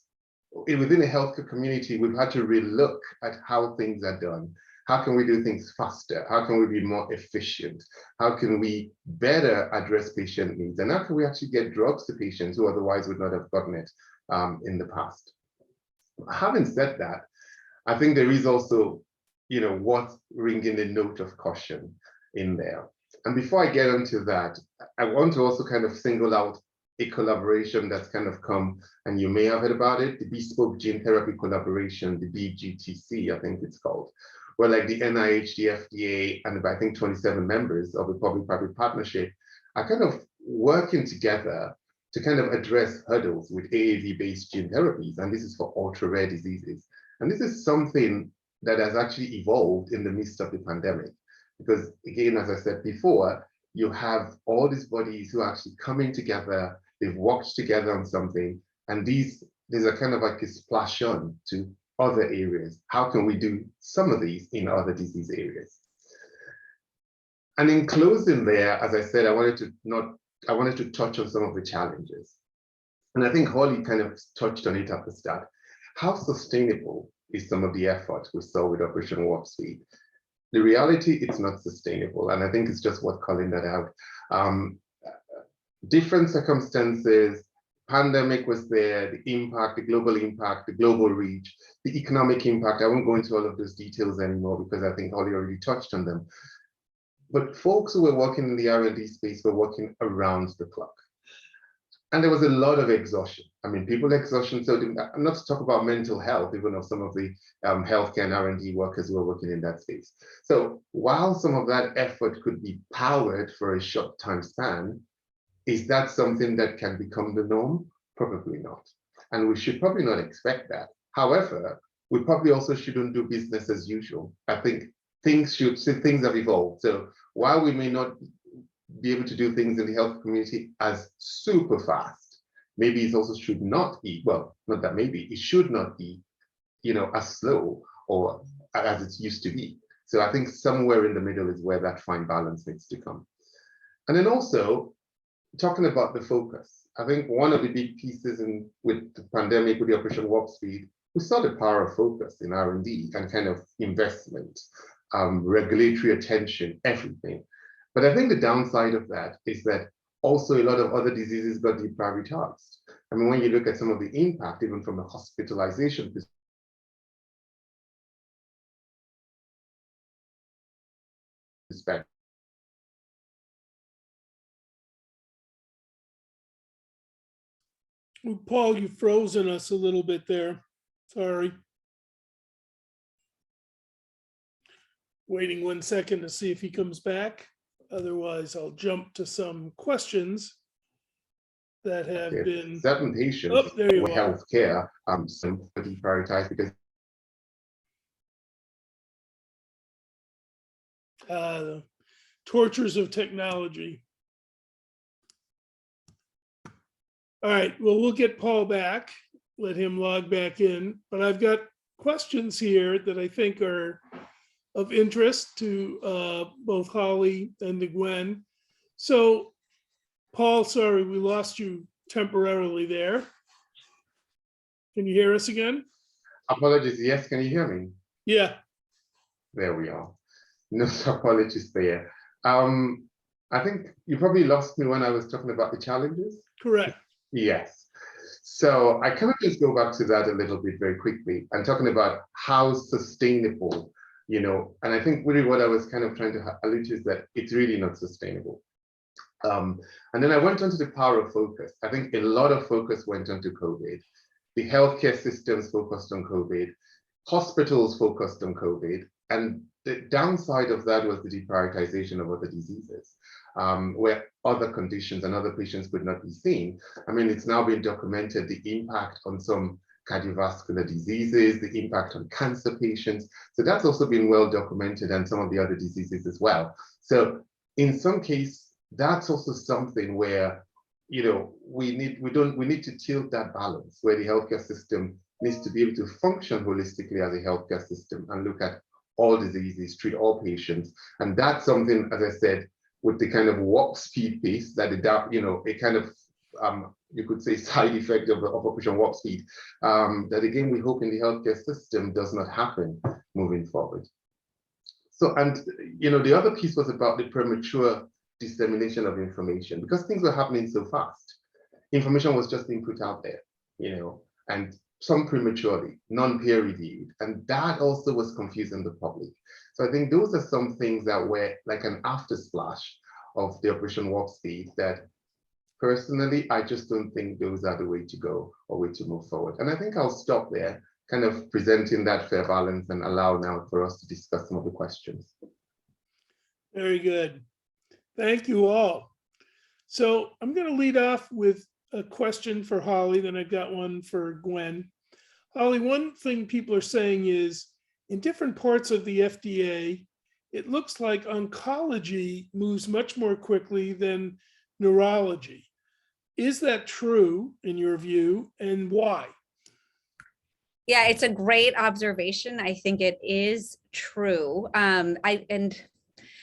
within the healthcare community, we've had to relook at how things are done. How can we do things faster? How can we be more efficient? How can we better address patient needs? And how can we actually get drugs to patients who otherwise would not have gotten it in the past? Having said that, I think there is also, what's ringing a note of caution in there. And before I get into that, I want to also kind of single out a collaboration that's kind of come, and you may have heard about it, the Bespoke Gene Therapy Collaboration, the BGTC, I think it's called, where like the NIH, the FDA, and I think 27 members of the public-private partnership are kind of working together to kind of address hurdles with AAV-based gene therapies. And this is for ultra-rare diseases. And this is something that has actually evolved in the midst of the pandemic. Because again, as I said before, you have all these bodies who are actually coming together, they've worked together on something, and these are kind of like a splash on to other areas. How can we do some of these in other disease areas? And in closing there, as I said, I wanted to touch on some of the challenges. And I think Holly kind of touched on it at the start. How sustainable is some of the effort we saw with Operation Warp Speed? The reality, it's not sustainable. And I think it's just worth calling that out. Different circumstances, pandemic was there, the impact, the global reach, the economic impact. I won't go into all of those details anymore because I think Holly already touched on them. But folks who were working in the R&D space were working around the clock. And there was a lot of exhaustion. I mean, people exhaustion. So I'm not to talk about mental health, even of some of the healthcare and R&D workers who are working in that space. So while some of that effort could be powered for a short time span, is that something that can become the norm? Probably not. And we should probably not expect that. However, we probably also shouldn't do business as usual. I think things have evolved. So while we may not be able to do things in the health community as super fast, maybe it also should not be, well, not that maybe, it should not be, as slow or as it used to be. So I think somewhere in the middle is where that fine balance needs to come. And then also, talking about the focus, I think one of the big pieces with the pandemic, with the Operation Warp Speed, we saw the power of focus in R&D and kind of investment, regulatory attention, everything. But I think the downside of that is that also a lot of other diseases got deprioritized. I mean, when you look at some of the impact, even from a hospitalization perspective, Paul, you've frozen us a little bit there. Sorry. Waiting 1 second to see if he comes back. Otherwise, I'll jump to some questions that have been. Certain patients Oh, there you with are. healthcare, some deprioritized because The tortures of technology. All right, well, we'll get Paul back, let him log back in, but I've got questions here that I think are of interest to both Holly and to Gwen. So, Paul, sorry, we lost you temporarily there. Can you hear us again? Apologies. Yes, can you hear me? Yeah. There we are. No apologies there. I think you probably lost me when I was talking about the challenges. Correct. Yes. So I kind of just go back to that a little bit very quickly and talking about how sustainable, and I think really what I was kind of trying to allude to is that it's really not sustainable. And then I went on to the power of focus. I think a lot of focus went onto COVID. The healthcare systems focused on COVID, hospitals focused on COVID, and the downside of that was the deprioritization of other diseases, where other conditions and other patients could not be seen. I mean, it's now been documented the impact on some cardiovascular diseases, the impact on cancer patients. So that's also been well documented, and some of the other diseases as well. So in some case, that's also something where we need to tilt that balance, where the healthcare system needs to be able to function holistically as a healthcare system and look at all diseases, treat all patients. And that's something, as I said, with the kind of warp speed pace that a kind of you could say side effect of Operation Warp Speed, that again we hope in the healthcare system does not happen moving forward. So, and the other piece was about the premature dissemination of information, because things were happening so fast. Information was just being put out there, and some prematurely, non-peer reviewed, and that also was confusing the public. So I think those are some things that were like an after splash of the Operation Warp Speed that personally, I just don't think those are the way to go or way to move forward. And I think I'll stop there, kind of presenting that fair balance, and allow now for us to discuss some of the questions. Very good. Thank you all. So I'm going to lead off with a question for Holly, then I've got one for Gwen. Holly, one thing people are saying is in different parts of the FDA, it looks like oncology moves much more quickly than neurology. Is that true in your view, and why? Yeah, it's a great observation. I think it is true.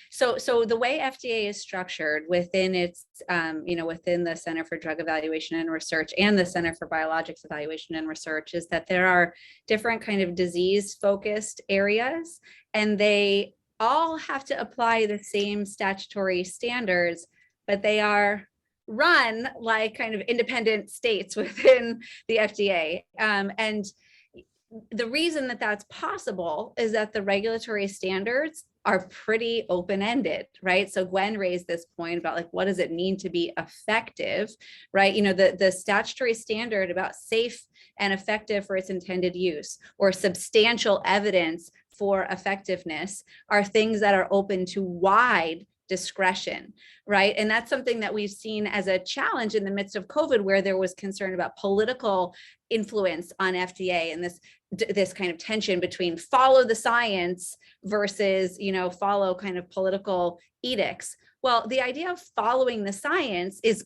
So the way FDA is structured within its, within the Center for Drug Evaluation and Research and the Center for Biologics Evaluation and Research, is that there are different kind of disease-focused areas, and they all have to apply the same statutory standards, but they are run like kind of independent states within the FDA. And the reason that that's possible is that the regulatory standards are pretty open-ended, right? So Gwen raised this point about like, what does it mean to be effective, right? The statutory standard about safe and effective for its intended use, or substantial evidence for effectiveness, are things that are open to wide discretion, right? And that's something that we've seen as a challenge in the midst of COVID, where there was concern about political influence on FDA, and this kind of tension between follow the science versus, follow kind of political edicts. Well, the idea of following the science is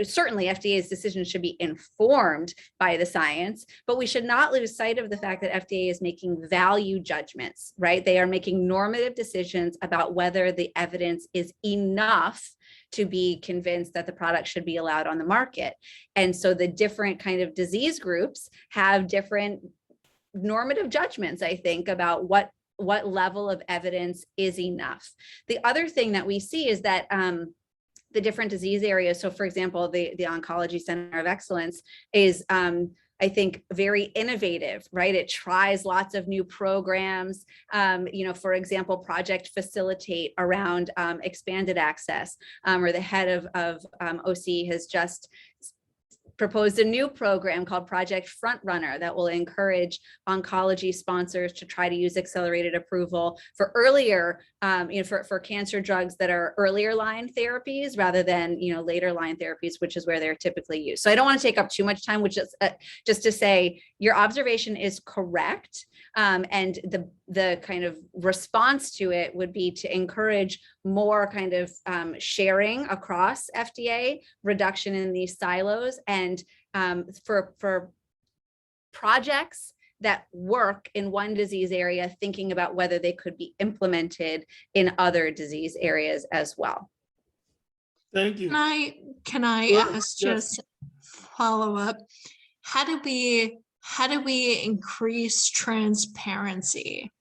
certainly FDA's decision should be informed by the science, but we should not lose sight of the fact that FDA is making value judgments, right? They are making normative decisions about whether the evidence is enough to be convinced that the product should be allowed on the market. And so the different kind of disease groups have different normative judgments, I think, about what level of evidence is enough. The other thing that we see is that the different disease areas, so for example, the Oncology Center of Excellence is, I think, very innovative, right? It tries lots of new programs, for example, Project Facilitate around expanded access, or the head of OC has just proposed a new program called Project Frontrunner that will encourage oncology sponsors to try to use accelerated approval for earlier, for cancer drugs that are earlier line therapies rather than, later line therapies, which is where they're typically used. So I don't want to take up too much time, which is just to say your observation is correct. And the kind of response to it would be to encourage more kind of sharing across FDA, reduction in these silos, and for projects that work in one disease area, thinking about whether they could be implemented in other disease areas as well. Thank you. Can I Sure, ask yes. just follow up? How do we increase transparency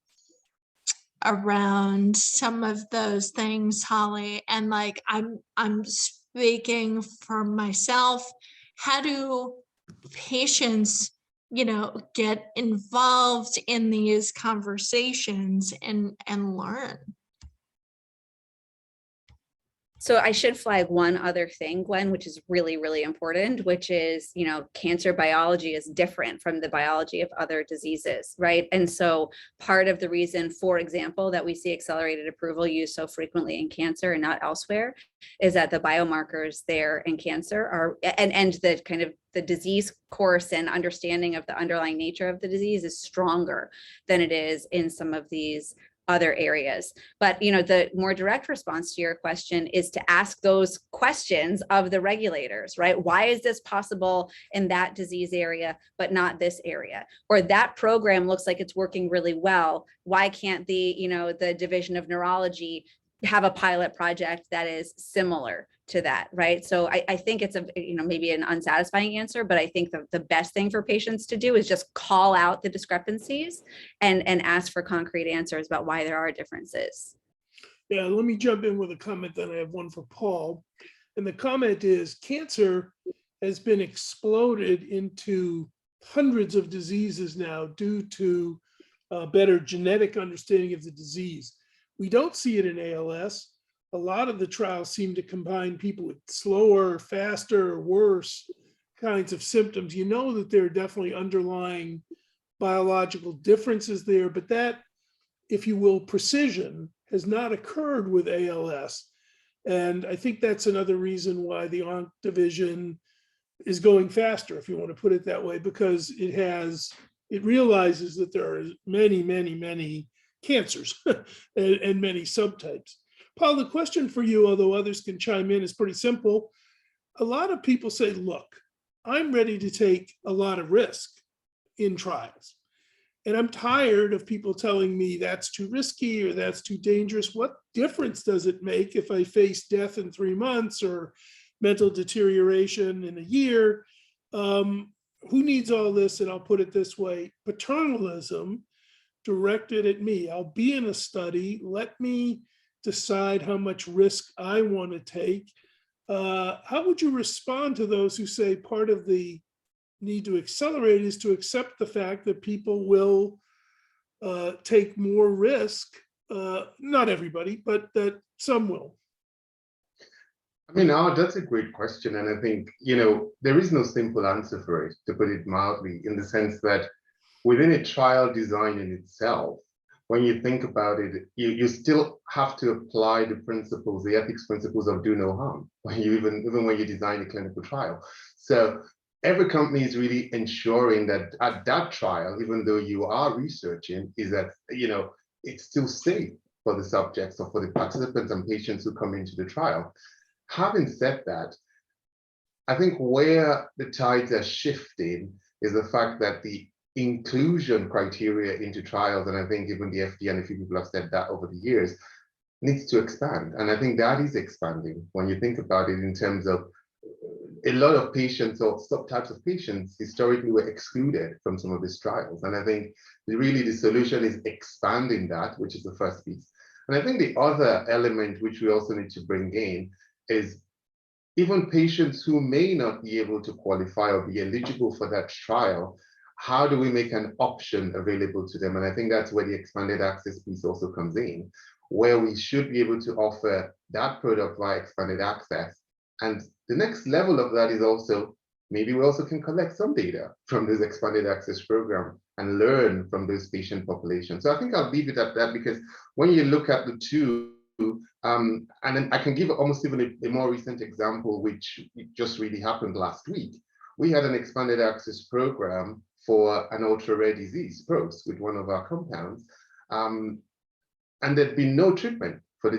around some of those things, Holly? And like I'm speaking for myself. How do patients, get involved in these conversations and learn? So I should flag one other thing, Gwen, which is really, really important, which is, cancer biology is different from the biology of other diseases, right? And so part of the reason, for example, that we see accelerated approval used so frequently in cancer and not elsewhere is that the biomarkers there in cancer are, and the kind of the disease course and understanding of the underlying nature of the disease is stronger than it is in some of these other areas. But the more direct response to your question is to ask those questions of the regulators, right? Why is this possible in that disease area but not this area? Or that program looks like it's working really well. Why can't the Division of Neurology have a pilot project that is similar to that, right? So I think it's maybe an unsatisfying answer, but I think the best thing for patients to do is just call out the discrepancies and ask for concrete answers about why there are differences. Yeah, let me jump in with a comment, then I have one for Paul. And the comment is, cancer has been exploded into hundreds of diseases now due to better genetic understanding of the disease. We don't see it in ALS. A lot of the trials seem to combine people with slower, faster, or worse kinds of symptoms. You know that there are definitely underlying biological differences there, but that, if you will, precision has not occurred with ALS. And I think that's another reason why the Onc division is going faster, if you want to put it that way, because it realizes that there are many, many, many cancers and many subtypes. Paul, the question for you, although others can chime in, is pretty simple. A lot of people say, look, I'm ready to take a lot of risk in trials. And I'm tired of people telling me that's too risky or that's too dangerous. What difference does it make if I face death in 3 months or mental deterioration in a year? Who needs all this? And I'll put it this way, paternalism directed at me. I'll be in a study. Let me decide how much risk I want to take. How would you respond to those who say part of the need to accelerate is to accept the fact that people will take more risk? Not everybody, but that some will. I mean, that's a great question. And I think, there is no simple answer for it, to put it mildly, in the sense that within a trial design in itself, when you think about it, you still have to apply the principles, the ethics principles of do no harm, even when you design a clinical trial. So every company is really ensuring that at that trial, even though you are researching, is that, it's still safe for the subjects or for the participants and patients who come into the trial. Having said that, I think where the tides are shifting is the fact that the inclusion criteria into trials, and I think even the FDA and a few people have said that over the years, needs to expand. And I think that is expanding when you think about it in terms of a lot of patients or subtypes of patients historically were excluded from some of these trials. And I think really the solution is expanding that, which is the first piece. And I think the other element which we also need to bring in is even patients who may not be able to qualify or be eligible for that trial, how do we make an option available to them? And I think that's where the expanded access piece also comes in, where we should be able to offer that product via expanded access. And the next level of that is also, maybe we also can collect some data from this expanded access program and learn from those patient populations. So I think I'll leave it at that, because when you look at the two, and then I can give almost even a more recent example, which just really happened last week. We had an expanded access program for an ultra-rare disease, PROS, with one of our compounds. And there'd been no treatment for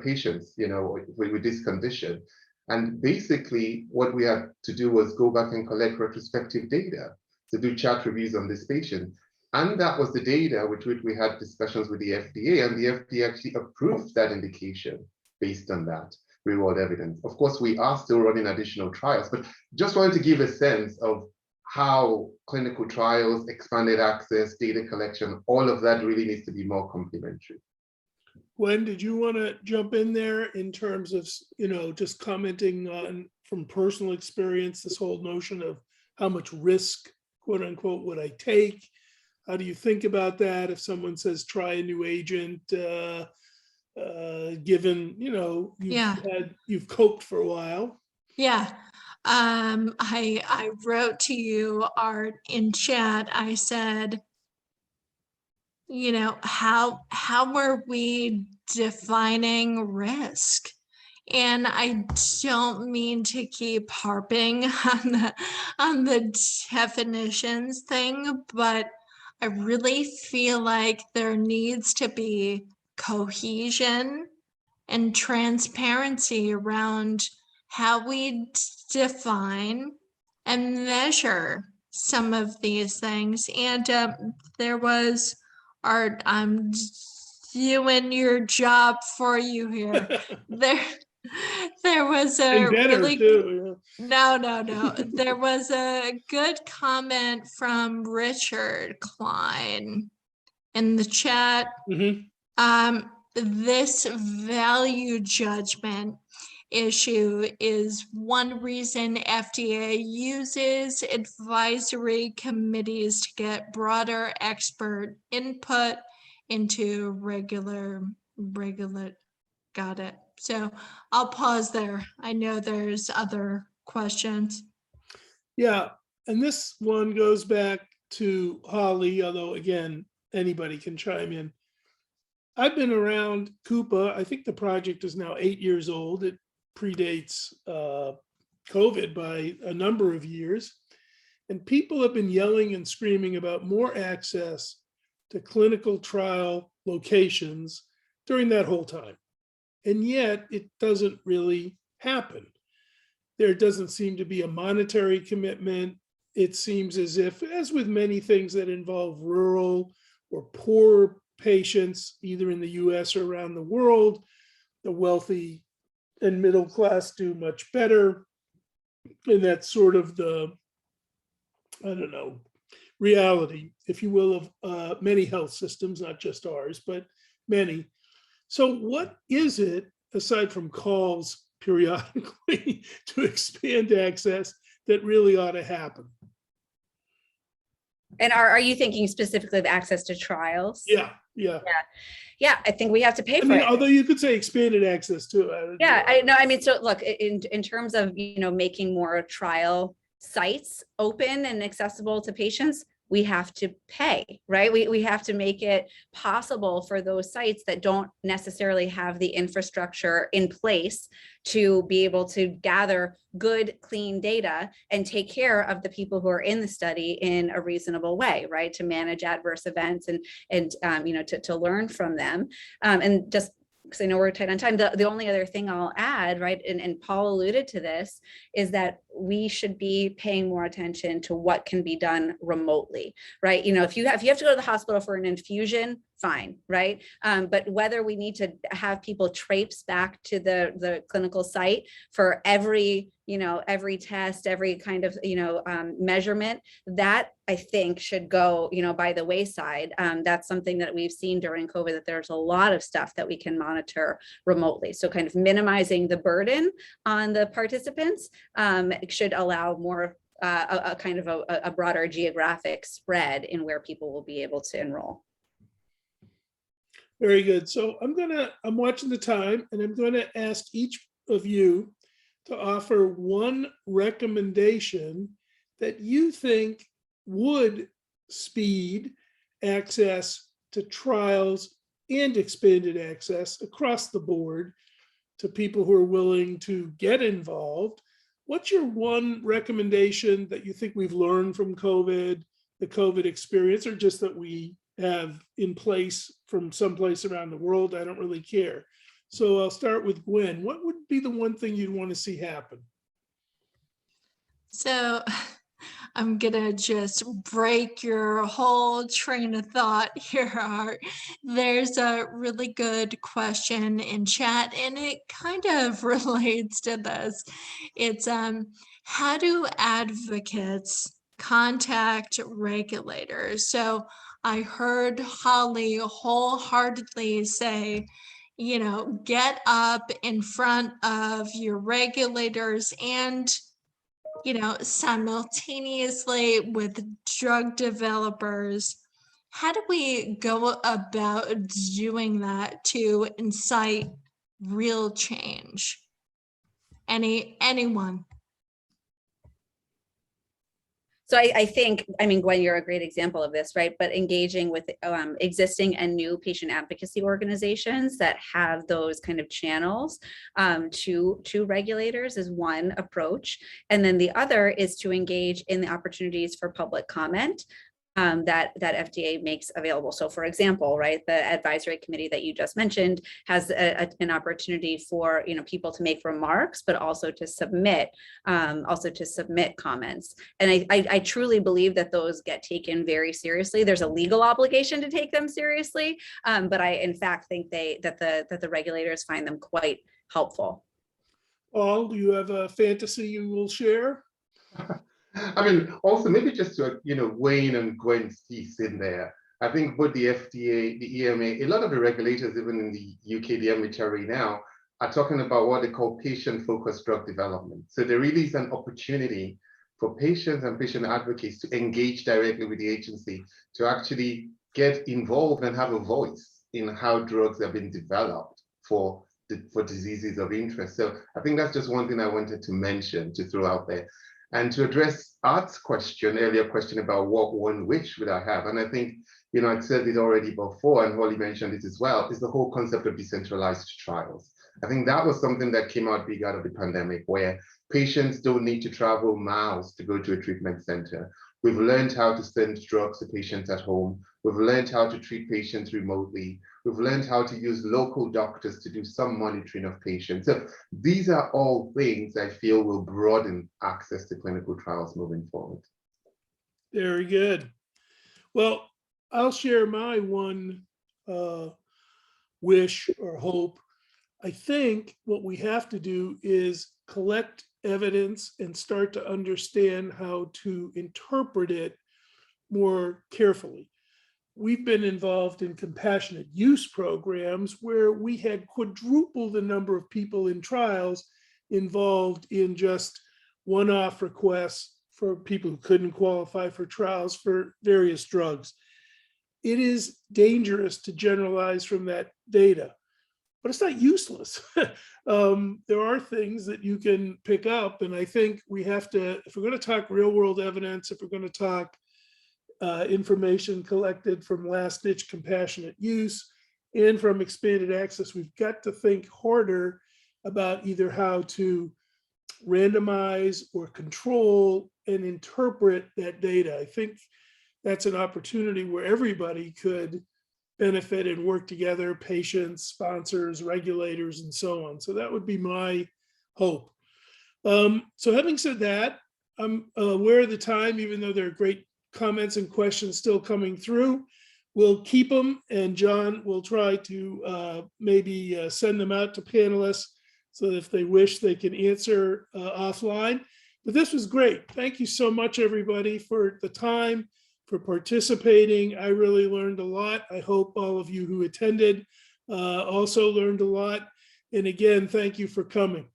patients, with this condition. And basically, what we had to do was go back and collect retrospective data to do chart reviews on this patient. And that was the data with which we had discussions with the FDA, and the FDA actually approved that indication based on that real-world evidence. Of course, we are still running additional trials, but just wanted to give a sense of how clinical trials, expanded access, data collection, all of that really needs to be more complementary. Gwen, did you want to jump in there in terms of, just commenting on from personal experience, this whole notion of how much risk, quote unquote, would I take? How do you think about that if someone says try a new agent, given, you've coped for a while? Yeah. I wrote to you, Art, in chat. I said, how were we defining risk? And I don't mean to keep harping on the definitions thing, but I really feel like there needs to be cohesion and transparency around how we define and measure some of these things. And there was, Art, I'm doing your job for you here. There was a And better really too. no. There was a good comment from Richard Klein in the chat. Mm-hmm. This value judgment issue is one reason FDA uses advisory committees to get broader expert input into regular. Got it. So I'll pause there. I know there's other questions. Yeah, and this one goes back to Holly, although again, anybody can chime in. I've been around Coupa. I think the project is now 8 years old. It predates COVID by a number of years. And people have been yelling and screaming about more access to clinical trial locations during that whole time. And yet it doesn't really happen. There doesn't seem to be a monetary commitment. It seems as if, as with many things that involve rural or poor patients, either in the US or around the world, the wealthy and middle class do much better. And that's sort of the, reality, if you will, of many health systems, not just ours, but many. So what is it, aside from calls periodically to expand access, that really ought to happen? And are you thinking specifically of access to trials? Yeah. I think we have to pay for it. Although you could say expanded access too. I know. So look, in terms of, making more trial sites open and accessible to patients, we have to pay, right? We have to make it possible for those sites that don't necessarily have the infrastructure in place to be able to gather good, clean data and take care of the people who are in the study in a reasonable way, right? To manage adverse events and to learn from them. And just because I know we're tight on time, the only other thing I'll add, right, and Paul alluded to this, is that we should be paying more attention to what can be done remotely, right? If you have to go to the hospital for an infusion, fine, right? But whether we need to have people traipse back to the clinical site for every test, every kind of, measurement, that I think should go, by the wayside. That's something that we've seen during COVID, that there's a lot of stuff that we can monitor remotely. So kind of minimizing the burden on the participants should allow more a kind of a broader geographic spread in where people will be able to enroll. Very good. So I'm watching the time, and I'm going to ask each of you to offer one recommendation that you think would speed access to trials and expanded access across the board to people who are willing to get involved. What's your one recommendation that you think we've learned from COVID, the COVID experience, or just that we have in place from someplace around the world. I don't really care. So I'll start with Gwen. What would be the one thing you'd want to see happen? So I'm gonna just break your whole train of thought here, Art. There's a really good question in chat, and it kind of relates to this. It's how do advocates contact regulators? So I heard Holly wholeheartedly say, you know, get up in front of your regulators and, you know, simultaneously with drug developers. How do we go about doing that to incite real change? Anyone? So I think, I mean, Gwen, you're a great example of this, right? But engaging with existing and new patient advocacy organizations that have those kind of channels to regulators is one approach. And then the other is to engage in the opportunities for public comment that FDA makes available. So for example, right, the advisory committee that you just mentioned has an opportunity for, you know, people to make remarks, but also to submit comments. And I truly believe that those get taken very seriously. There's a legal obligation to take them seriously, but I in fact think that the regulators find them quite helpful. Paul, do you have a fantasy you will share? I mean, also maybe just to, Wayne and Gwen's piece in there. I think both the FDA, the EMA, a lot of the regulators, even in the UK, the MHRA now, are talking about what they call patient-focused drug development. So there really is an opportunity for patients and patient advocates to engage directly with the agency, to actually get involved and have a voice in how drugs are being developed for diseases of interest. So I think that's just one thing I wanted to mention, to throw out there. And to address Art's earlier question about what one wish would I have, and I think, I'd said it already before, and Holly mentioned it as well, is the whole concept of decentralized trials. I think that was something that came out big out of the pandemic, where patients don't need to travel miles to go to a treatment center. We've learned how to send drugs to patients at home. We've learned how to treat patients remotely. We've learned how to use local doctors to do some monitoring of patients. So these are all things I feel will broaden access to clinical trials moving forward. Very good. Well, I'll share my one wish or hope. I think what we have to do is collect evidence and start to understand how to interpret it more carefully. We've been involved in compassionate use programs where we had quadrupled the number of people in trials involved in just one-off requests for people who couldn't qualify for trials for various drugs. It is dangerous to generalize from that data, but it's not useless. There are things that you can pick up, and I think we have to, if we're going to talk real-world evidence, if we're going to talk information collected from last-ditch compassionate use and from expanded access, we've got to think harder about either how to randomize or control and interpret that data. I think that's an opportunity where everybody could benefit and work together, patients, sponsors, regulators, and so on. So that would be my hope. So having said that, I'm aware of the time, even though there are great comments and questions still coming through. We'll keep them, and John will try to maybe send them out to panelists so that if they wish, they can answer offline. But this was great. Thank you so much, everybody, for the time, for participating. I really learned a lot. I hope all of you who attended also learned a lot. And again, thank you for coming.